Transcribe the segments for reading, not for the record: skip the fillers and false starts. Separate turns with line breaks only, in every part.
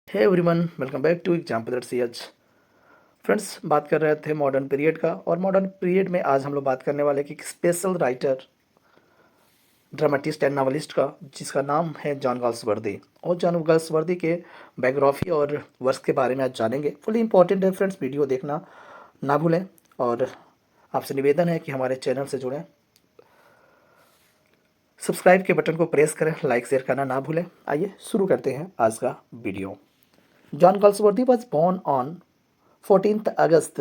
Hey everyone, welcome back to example CH. Friends, बात कर रहे थे मॉडर्न पीरियड का, और मॉडर्न पीरियड में आज हम लोग बात करने वाले कि एक special writer, dramatist and novelist का, जिसका नाम है जॉन गाल्सवर्दी। और जॉन गाल्सवर्दी के बायोग्राफी और वर्क के बारे में आज जानेंगे। फुली इंपॉर्टेंट है फ्रेंड्स, वीडियो देखना ना भूलें। और आपसे निवेदन है कि हमारे चैनल से जुड़ें, सब्सक्राइब के बटन को प्रेस करें, लाइक शेयर करना ना भूलें। आइए शुरू करते हैं आज का video. John Galsworthy was born on 14th August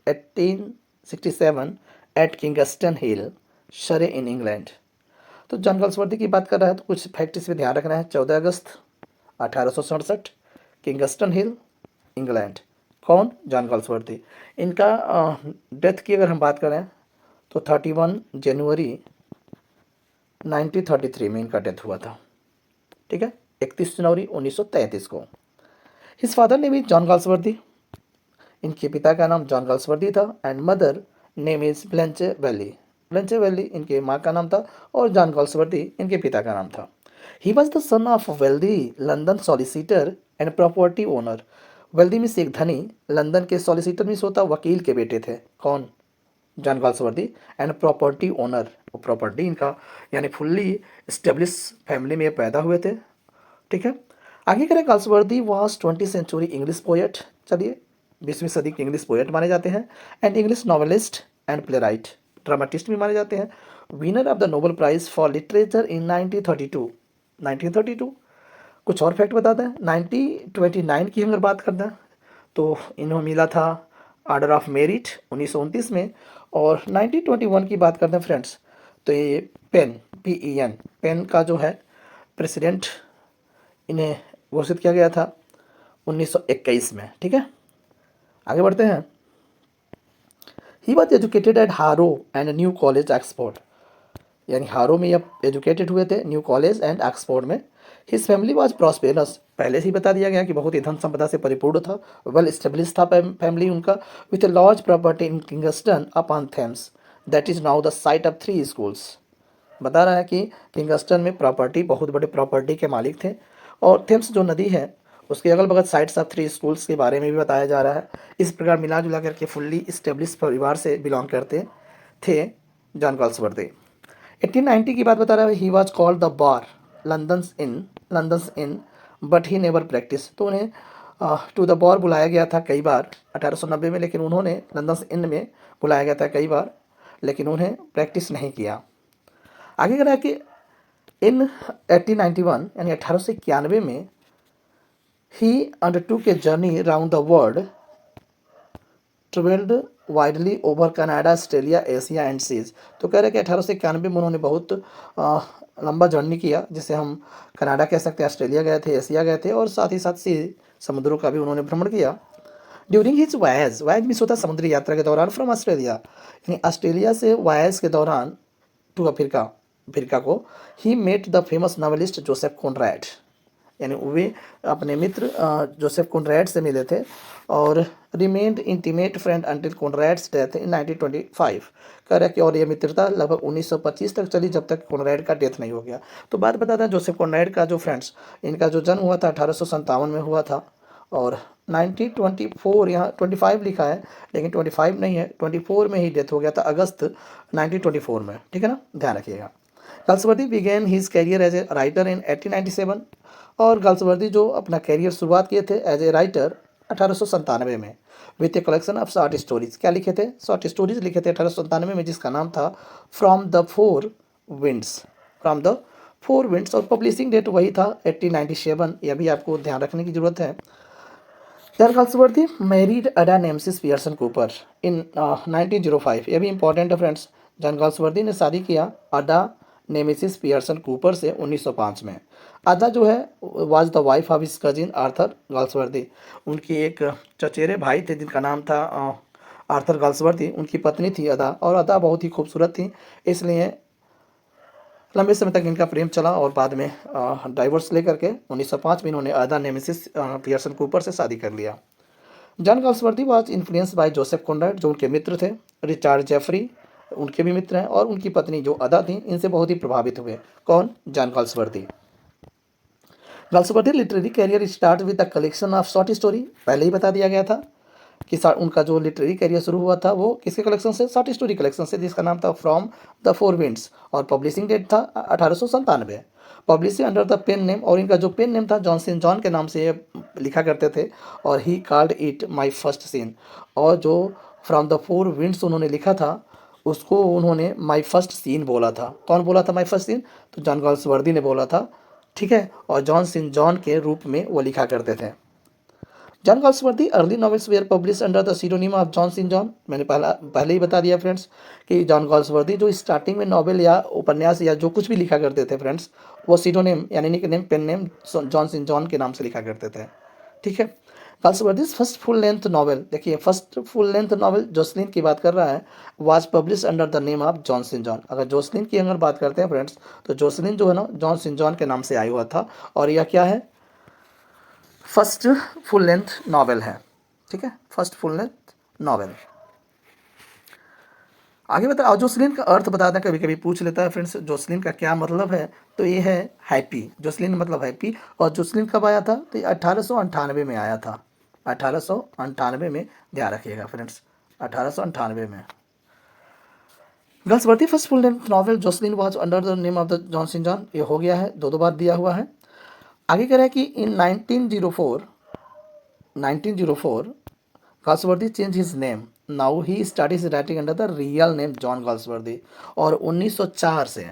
1867 at Kingston Hill, Surrey in England. तो जॉन गाल्सवर्दी की बात कर रहा है तो कुछ फैक्ट इसमें ध्यान रखना है। 14 अगस्त 1867, किंगस्टन हिल, इंग्लैंड। कौन? John Galsworthy. इनका डेथ की अगर हम बात करें तो 31 जनवरी 1933 में इनका डेथ हुआ था। ठीक है, 31 जनवरी 1933 को। His father name is John Galsworthy. इनके पिता का नाम जॉन गाल्सवर्दी था and mother name is Blanche Bailey. Blanche Bailey इनके माँ का नाम था और जॉन गाल्सवर्दी इनके पिता का नाम था। He was the son of wealthy London solicitor and property owner. Wealthy में एक धनी, लंदन के सॉलिसिटर में होता वकील के बेटे थे। कौन? John Galsworthy. And property owner, property इनका यानी फुल्ली स्टेब्लिश फैमिली में पैदा हुए थे। ठीक है, आगे करें। Galsworthy was 20 century English poet. चलिए, 20वीं सदी के इंग्लिश पोएट माने जाते हैं and English novelist and playwright, dramatist भी माने जाते हैं। Winner of the Nobel prize for literature in 1932। 1932। कुछ और फैक्ट बता दें। 1929 की अगर बात करते हैं तो इन्हें मिला था ऑर्डर ऑफ मेरिट 1929 में। और 1921 की बात करते हैं फ्रेंड्स, तो ये पेन, PEN, पेन का जो है प्रेसिडेंट इन्हें घोषित किया गया था 1921 में। ठीक है, आगे बढ़ते हैं। ही वॉज एजुकेटेड एट हारो एंड न्यू कॉलेज एक्सफोर्ड। यानी हारो में यह एजुकेटेड हुए थे, न्यू कॉलेज एंड एक्सफोर्ड में। His family was prosperous. पहले से ही बता दिया गया कि बहुत ही धन संपदा से परिपूर्ण था, वेल स्टेब्लिश था फैमिली उनका, with a large property in Kingston upon Thames that is now the site of 3 schools. बता रहा है कि किंगस्टन में प्रॉपर्टी, बहुत बड़े प्रॉपर्टी के मालिक थे, और थेम्स जो नदी है उसके अगल बगल साइट्स ऑफ 3 स्कूल्स के बारे में भी बताया जा रहा है। इस प्रकार मिला जुला करके फुल्ली स्टेब्लिश परिवार से बिलोंग करते थे जॉन गाल्सवर्दी। 1890 की बात बता रहा है। He was called the bar London's in but he never practice. तो उन्हें टू द बार बुलाया गया था कई बार 1890 में, लेकिन उन्होंने लंदन्स इन में बुलाया गया था कई बार, लेकिन उन्हें प्रैक्टिस नहीं किया। आगे कह रहा है कि इन 1891 यानी 1891 में he undertook a journey round the world, travelled widely over Canada, Australia, Asia and seas. तो कह रहे हैं कि 1891 में उन्होंने बहुत लंबा जर्नी किया, जिसे हम कनाडा कह सकते हैं, ऑस्ट्रेलिया गए थे, एशिया गए थे, और साथ ही साथ सी समुद्रों का भी उन्होंने भ्रमण किया। ड्यूरिंग हिज वायज, वायज मिस होता समुद्री यात्रा के दौरान, फ्रॉम ऑस्ट्रेलिया, यानी ऑस्ट्रेलिया से वायज के दौरान टू अफ्रीका, अफ्रीका को, he met the famous novelist Joseph Conrad. यानी वे अपने मित्र जोसेफ कॉनरैड से मिले थे और remained intimate friend until Conrad's death in 1925। कह रहा है कि और ये मित्रता लगभग 1925 तक चली, जब तक कॉनरैड का डेथ नहीं हो गया। तो बात बताता है जोसेफ कॉनरैड का, जो फ्रेंड्स इनका जो जन्म हुआ था 1857 में हुआ था, और 1924, यहाँ 25 लिखा है लेकिन 25 नहीं है, 24 में ही डेथ हो गया था, अगस्त 1924 में। ठीक है ना, ध्यान रखिएगा। Galsworthy began his career as a writer in 1897। और गाल्सवर्दी जो अपना कैरियर शुरुआत किए थे एज ए राइटर 1897 में, with a collection of short stories. क्या लिखे थे? शॉर्ट स्टोरीज लिखे थे 1897 में, जिसका नाम था from the four winds. From the four winds, और पब्लिशिंग डेट वही था 1897। यह भी आपको ध्यान रखने की जरूरत है। John Galsworthy married Ada Nemesis Pearson Cooper in 1905। यह भी इंपॉर्टेंट है फ्रेंड्स। जॉन गाल्सवर्दी ने शादी किया अडा नेमेसिस पियर्सन कूपर से 1905 में। अदा जो है was the wife of his cousin Arthur Galsworthy. उनकी एक चचेरे भाई थे जिनका नाम था आर्थर गाल्सवर्दी, उनकी पत्नी थी अदा, और अदा बहुत ही खूबसूरत थी, इसलिए लंबे समय तक इनका प्रेम चला, और बाद में डाइवोर्स लेकर के 1905 में इन्होंने अदा नेमेसिस पियर्सन कूपर से शादी कर लिया। John Galsworthy was influence by Joseph Conrad, जो उनके मित्र थे, रिचार्ड जेफरी उनके भी मित्र हैं, और उनकी पत्नी जो अदा थी, इनसे बहुत ही प्रभावित हुए। कौन? John Galsworthy. Galsworthy literary career start with the collection of short story, पहले ही बता दिया गया था कि उनका जो लिटरेरी कैरियर शुरू हुआ था वो किसके कलेक्शन से, शॉर्ट स्टोरी कलेक्शन से, जिसका नाम था फ्रॉम द फोर विंड्स, और पब्लिशिंग डेट था 1897। Publishing under the pen name, और इनका जो पेन नेम था जॉनसन जॉन के नाम से ये लिखा करते थे, और he called it my first scene, और जो फ्रॉम द फोर विंड्स उन्होंने लिखा था उसको उन्होंने माय फर्स्ट सीन बोला था। कौन बोला था माय फर्स्ट सीन? तो जॉन गाल्सवर्दी ने बोला था, ठीक है, और जॉन सिन जॉन के रूप में वो लिखा करते थे। John Galsworthy early novels were publish under the pseudonym of John Sinjohn, मैंने पहले ही बता दिया फ्रेंड्स कि जॉन गाल्सवर्दी जो स्टार्टिंग में नॉवेल या उपन्यास या जो कुछ भी लिखा करते थे फ्रेंड्स, वो सीडोनिम यानी nickname, pen name John Sinjohn के नाम से लिखा करते थे, ठीक है। Galsworthy's first full length novel, देखिए first full length novel Jocelyn की बात कर रहा है, was publish under the name of John Sinjohn. अगर जोसलिन की अगर बात करते हैं फ्रेंड्स, तो जोसलिन जो है ना जॉन सिन जॉन के नाम से आया हुआ था, और यह क्या है, फर्स्ट फुल लेंथ नॉवेल है, ठीक है, फर्स्ट फुल लेंथ नॉवेल। आगे बता, और जोसलिन का अर्थ बता दें, कभी कभी पूछ लेता है फ्रेंड्स जोसलिन का क्या मतलब है, तो ये है हैप्पी, जोसलिन मतलब हैप्पी। और जोसलिन कब आया था? तो ये 1898 में आया था, 1898 में, ध्यान रखिएगा फ्रेंड्स, 1898 में। Galsworthy first full length novel Jocelyn was under the name of the John Sinjohn, ये हो गया है, दो बार दिया हुआ है। आगे कह रहा है कि इन 1904 Galsworthy change his name, now he started writing under the real name John Galsworthy, और 1904 से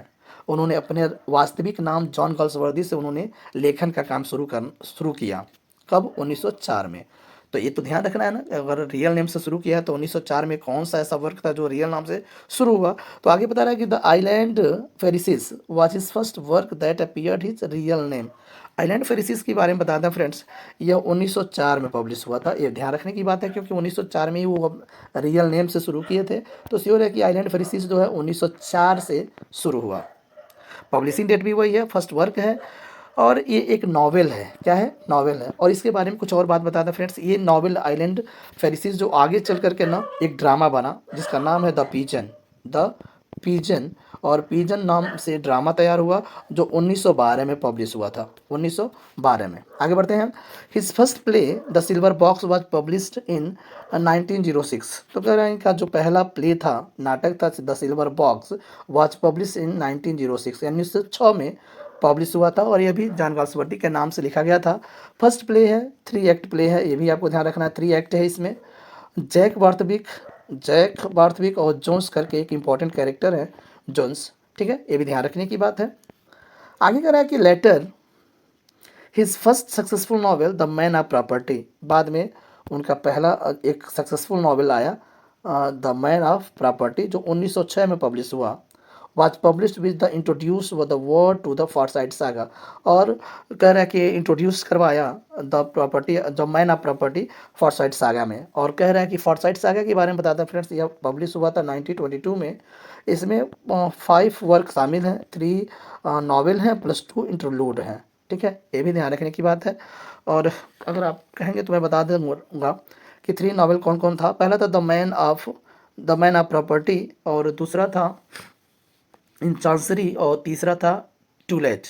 उन्होंने अपने वास्तविक नाम जॉन गाल्सवर्दी से उन्होंने लेखन का काम शुरू किया। कब? 1904 में। तो ये तो ध्यान रखना है ना, अगर रियल नेम से शुरू किया है तो 1904 में कौन सा ऐसा वर्क था जो रियल नाम से शुरू हुआ। तो आगे बता रहा है कि the Island Pharisees was his first work that appeared his real name. Island Pharisees के बारे में बता दें फ्रेंड्स, यह 1904 में पब्लिश हुआ था, ये ध्यान रखने की बात है क्योंकि 1904 में ही वो रियल नेम से शुरू किए थे, तो श्योर है कि आइलैंड फेरिसिस जो है 1904 से शुरू हुआ। पब्लिशिंग डेट भी वही है, फर्स्ट वर्क है, और ये एक नावल है, क्या है? नावल है। और इसके बारे में कुछ और बात बता दें फ्रेंड्स, ये नावल आइलैंड फेरिसिस जो आगे चल करके ना एक ड्रामा बना जिसका नाम है द पीजन, और पीजन नाम से ड्रामा तैयार हुआ जो 1912 में पब्लिश हुआ था, 1912 में। आगे बढ़ते हैं। His first play the silver box was published in 1906, तो कह रहे हैं इनका जो पहला प्ले था, नाटक था the silver box, was publish in 1906 यानी 1906 में पब्लिश हुआ था, और यह भी जॉन गाल्सवर्दी के नाम से लिखा गया था। फर्स्ट प्ले है, 3 एक्ट प्ले है, ये भी आपको ध्यान रखना है, 3 एक्ट है इसमें। जैक बार्थविक और जोन्स करके एक इंपॉर्टेंट कैरेक्टर है, जोन्स, ठीक है, ये भी ध्यान रखने की बात है। आगे कह रहा है कि later his first successful novel the man of property, बाद में उनका पहला एक सक्सेसफुल नॉवेल आया द मैन ऑफ प्रॉपर्टी जो 1906 में पब्लिश हुआ, was published with the introduce with the word to the Farsight saga, और कह रहा है कि इंट्रोड्यूस करवाया the property the man of property Forsyte saga में, और कह रहा है कि फॉरसाइट सागा के बारे में बताता है फ्रेंड्स, यह पब्लिश हुआ था 1922 में। इसमें 5 वर्क शामिल हैं, 3 नॉवेल हैं प्लस 2 इंटरलूड हैं, ठीक है, ये भी ध्यान रखने की बात है। और अगर आप कहेंगे तो मैं बता दूंगा कि 3 नॉवेल कौन कौन था। पहला था द मैन ऑफ प्रॉपर्टी, और दूसरा था इन चांसरी, और तीसरा था टू लेट,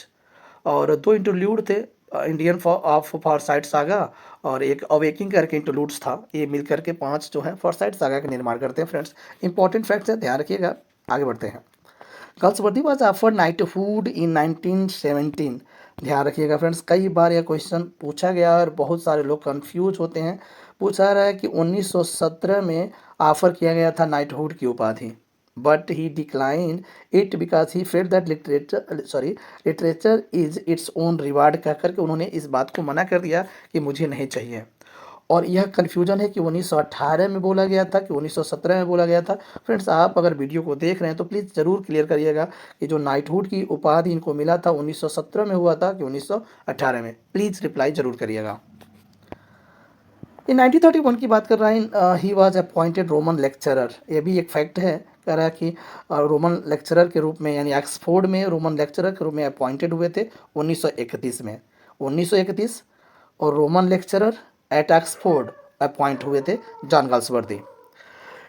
और 2 इंटरल्यूड थे, इंडियन ऑफ फॉरसाइट सागा, और एक अवेकिंग करके इंटरलूड्स था। ये मिल करके 5 जो है फॉरसाइट सागा का निर्माण करते हैं फ्रेंड्स। इंपॉर्टेंट फैक्ट्स है, ध्यान रखिएगा। आगे बढ़ते हैं। गाल्सवर्दी वाज ऑफर्ड नाइटहुड इन 1917, ध्यान रखिएगा फ्रेंड्स, कई बार यह क्वेश्चन पूछा गया और बहुत सारे लोग कंफ्यूज होते हैं। पूछा रहा है कि 1917 में ऑफर किया गया था नाइटहुड की उपाधि, but he declined it because he felt that literature is its own reward, कह करके उन्होंने इस बात को मना कर दिया कि मुझे नहीं चाहिए। और यह कन्फ्यूजन है कि 1918 में बोला गया था कि 1917 में बोला गया था। फ्रेंड्स, आप अगर वीडियो को देख रहे हैं तो प्लीज़ ज़रूर क्लियर करिएगा कि जो नाइटहुड की उपाधि इनको मिला था 1917 में हुआ था कि 1918 में, प्लीज़ रिप्लाई ज़रूर करिएगा। इन 1931 की बात कर रहा है, he was appointed Roman lecturer, ये भी एक फैक्ट है। कह रहा है कि रोमन लेक्चरर के रूप में यानी ऑक्सफोर्ड में रोमन लेक्चरर के रूप में अपॉइंटेड हुए थे 1931 में, 1931, और Romanes lecturer at Oxford appoint हुए थे जॉन गाल्सवर्दी।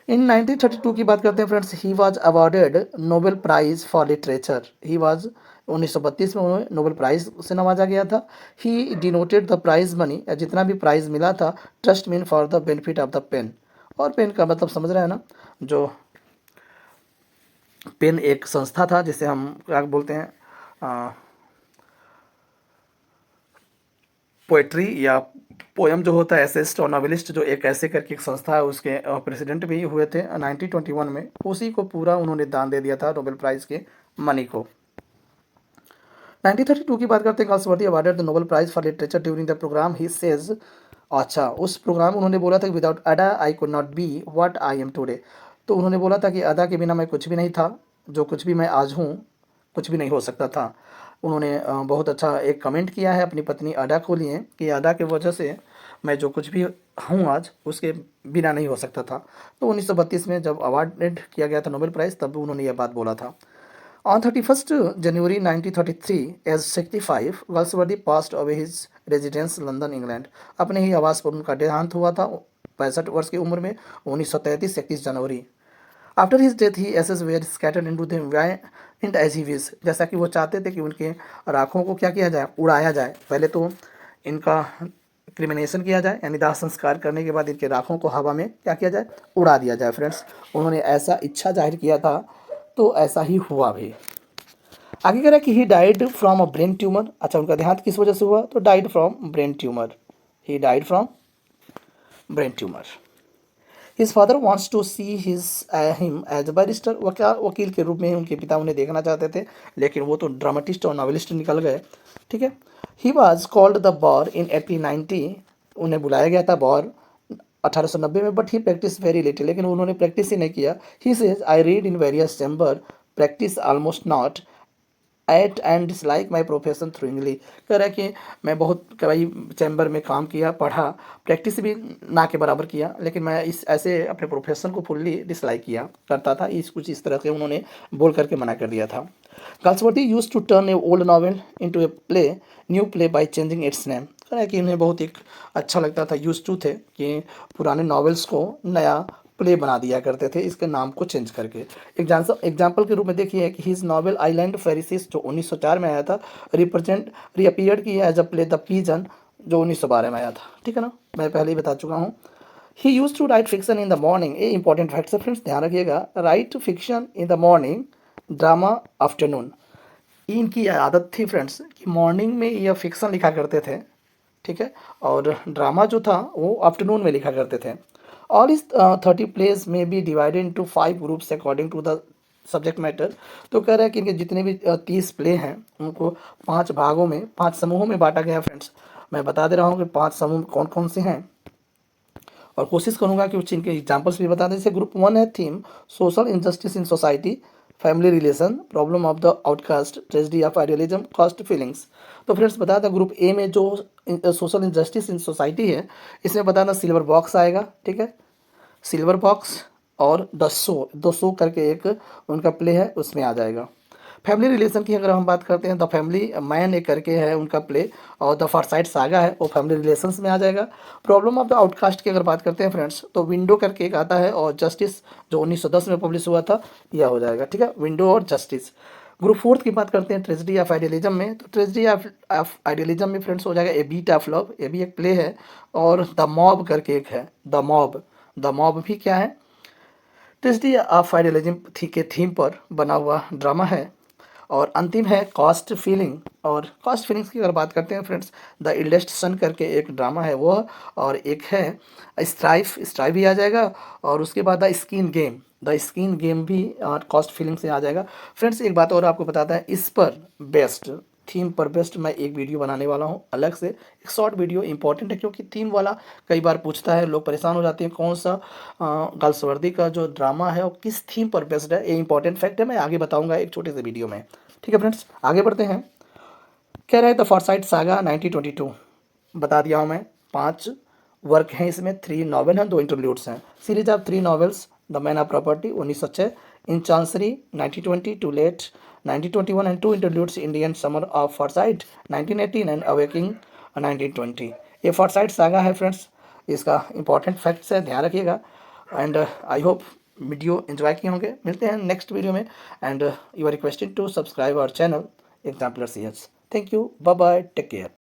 इन 1932 की बात करते हैं friends, he was awarded Nobel prize for literature, he was 1932 में उन्हें नोबेल प्राइज़ से नवाजा गया था। He denoted the prize money, जितना भी प्राइज़ मिला था, trust meant for the benefit of the PEN. और पेन का मतलब समझ रहे हैं ना, जो पेन एक संस्था था जिसे हम क्या बोलते हैं, पोएट्री या पोएम जो होता है, एसेस्ट और नॉवेलिस्ट, जो एक ऐसे करके एक संस्था है, उसके प्रेसिडेंट भी हुए थे 1921 में। उसी को पूरा उन्होंने दान दे दिया था नोबेल प्राइज़ के मनी को। 1932 की बात करते हैं। Galsworthy awarded the Nobel prize for literature during the programme he says. अच्छा, उस प्रोग्राम उन्होंने बोला था कि without Ada I could not be what I am today. तो उन्होंने बोला था कि अदा के बिना मैं कुछ भी नहीं था, जो कुछ भी मैं आज हूँ कुछ भी नहीं हो सकता था। उन्होंने बहुत अच्छा एक कमेंट किया है अपनी पत्नी अदा को लिए कि अदा की वजह से मैं जो कुछ भी हूँ आज, उसके बिना नहीं हो सकता था। तो 1932 में जब अवार्डेड किया गया था नोबेल प्राइज़, तब उन्होंने यह बात बोला था। On 31st January 1933, as 65, Galsworthy passed away his residence London, England। अपने ही आवास पर उनका देहांत हुआ था 65 वर्ष की उम्र में, 1933 31 जनवरी। After his death he ashes were scattered into the wind as he wish. जैसा कि वो चाहते थे कि उनके राखों को क्या किया जाए, उड़ाया जाए। पहले तो इनका क्रिमिनेशन किया जाए, यानी दाह संस्कार करने के बाद इनके राखों को हवा में क्या किया जाए, उड़ा दिया जाए। फ्रेंड्स, उन्होंने ऐसा इच्छा जाहिर किया था, तो ऐसा ही हुआ भी। आगे कह रहा है कि he died from a brain tumour. अच्छा, उनका देहांत किस वजह से हुआ, तो died from brain tumour. He died from brain tumour. His father wants to see him as a barrister. वकील के रूप में उनके पिता उन्हें देखना चाहते थे, लेकिन वो तो ड्रामेटिस्ट और नॉवेलिस्ट निकल गए। ठीक है। He was called the bar in 1890। उन्हें बुलाया गया था बार 1890 में, but he practice very little. लेकिन उन्होंने प्रैक्टिस ही नहीं किया। He says I read in various chamber, practice almost not, at and dislike my profession थ्रूइंगली। कह रहा है कि मैं बहुत कई चैम्बर में काम किया, पढ़ा, प्रैक्टिस भी ना के बराबर किया, लेकिन मैं इस ऐसे अपने प्रोफेशन को फुल्ली डिसलाइक किया करता था। कुछ इस तरह से उन्होंने बोल करके मना कर दिया था। Galsworthy use to turn a old novel into a play, new play by changing its name. कह रहा है कि उन्हें बहुत एक अच्छा लगता था, यूज टू थे कि पुराने नॉवेल्स को नया प्ले बना दिया करते थे, इसके नाम को चेंज करके। एग्जाम्पल के रूप में देखिए कि हिज नॉवेल आइलैंड फेरिसिस, जो 1904 में आया था, रीअपियर्ड किया as a play the pigeon, जो 1912 में आया था। ठीक है ना, मैं पहले ही बता चुका हूँ। He use to write fiction in the morning. ये इंपॉर्टेंट फैक्ट्स है फ्रेंड्स, ध्यान रखिएगा। Write fiction in the morning, drama afternoon. इनकी आदत थी फ्रेंड्स कि मॉर्निंग में यह फिक्शन लिखा करते थे, ठीक है, और ड्रामा जो था वो आफ्टरनून में लिखा करते थे। ऑल इज 30 प्लेज में be divided into 5 groups according to the subject matter. तो कह रहा है कि इनके जितने भी 30 प्ले हैं, उनको 5 भागों में, 5 समूहों में बांटा गया है। फ्रेंड्स, मैं बता दे रहा हूँ कि 5 समूह कौन कौन से हैं, और कोशिश करूंगा कि कुछ इनके एग्जाम्पल्स भी बता दें। जैसे ग्रुप 1 है theme social injustice in society, family relation, problem of the outcast, tragedy of idealism, cost feelings. तो फ्रेंड्स बता दें, ग्रुप ए में जो सोशल इनजस्टिस इन सोसाइटी है, इसमें बताना सिल्वर बॉक्स आएगा। ठीक है, सिल्वर बॉक्स और द शो करके एक उनका प्ले है, उसमें आ जाएगा। फैमिली रिलेशन की अगर हम बात करते हैं, द फैमिली मैन एक करके है उनका प्ले, और द फारसाइड सागा है, वो फैमिली रिलेशंस में आ जाएगा। प्रॉब्लम ऑफ द आउटकास्ट की अगर बात करते हैं फ्रेंड्स, तो विंडो करके एक आता है, और जस्टिस जो 1910 में पब्लिश हुआ था, यह हो जाएगा। ठीक है, विंडो और जस्टिस। ग्रुप 4 की बात करते हैं ट्रेजेडी ऑफ आइडियलिज्म में, तो ट्रेजेडी ऑफ आइडियलिज्म में फ्रेंड्स हो जाएगा ए बीट ऑफ लव, ये भी एक प्ले है। और द मॉब करके एक है, द मॉब भी क्या है, ट्रेजेडी ऑफ आइडियलिज्म के थीम पर बना हुआ ड्रामा है। और अंतिम है कॉस्ट फीलिंग, और कॉस्ट फीलिंग्स की अगर बात करते हैं फ्रेंड्स, द इल्डेस्ट सन करके एक ड्रामा है वो, और एक है स्ट्राइफ भी आ जाएगा, और उसके बाद द स्किन गेम भी कॉस्ट फीलिंग से आ जाएगा। फ्रेंड्स, एक बात और आपको बताता है, इस पर बेस्ट थीम पर बेस्ट मैं एक वीडियो बनाने वाला हूं अलग से, एक शॉर्ट वीडियो इंपॉर्टेंट है, क्योंकि थीम वाला कई बार पूछता है, लोग परेशान हो जाते हैं कौन सा गाल्सवर्दी का जो ड्रामा है वो किस थीम पर बेस्ड है। ये इंपॉर्टेंट फैक्ट है, मैं आगे बताऊंगा एक छोटे से वीडियो में। ठीक है फ्रेंड्स, आगे बढ़ते हैं। कह रहे हैं द फॉरसाइट सागा 1922, बता दिया हूँ मैं। 5 वर्क हैं इसमें, 3 नॉवेल हैं, 2 इंटरल्यूड्स हैं। Series of 3 novels, the man of property 1906, in chancery 1920 to late 1921, and 2 interludes, Indian summer of Forsyte 1918 and awakening 1920। ये फॉरसाइट सागा है फ्रेंड्स, इसका इंपॉर्टेंट फैक्ट्स है, ध्यान रखिएगा। And I hope video enjoy किए होंगे। मिलते हैं नेक्स्ट वीडियो में, and you are requested to subscribe our channel Exemplar C H. Thank you, bye bye, take care.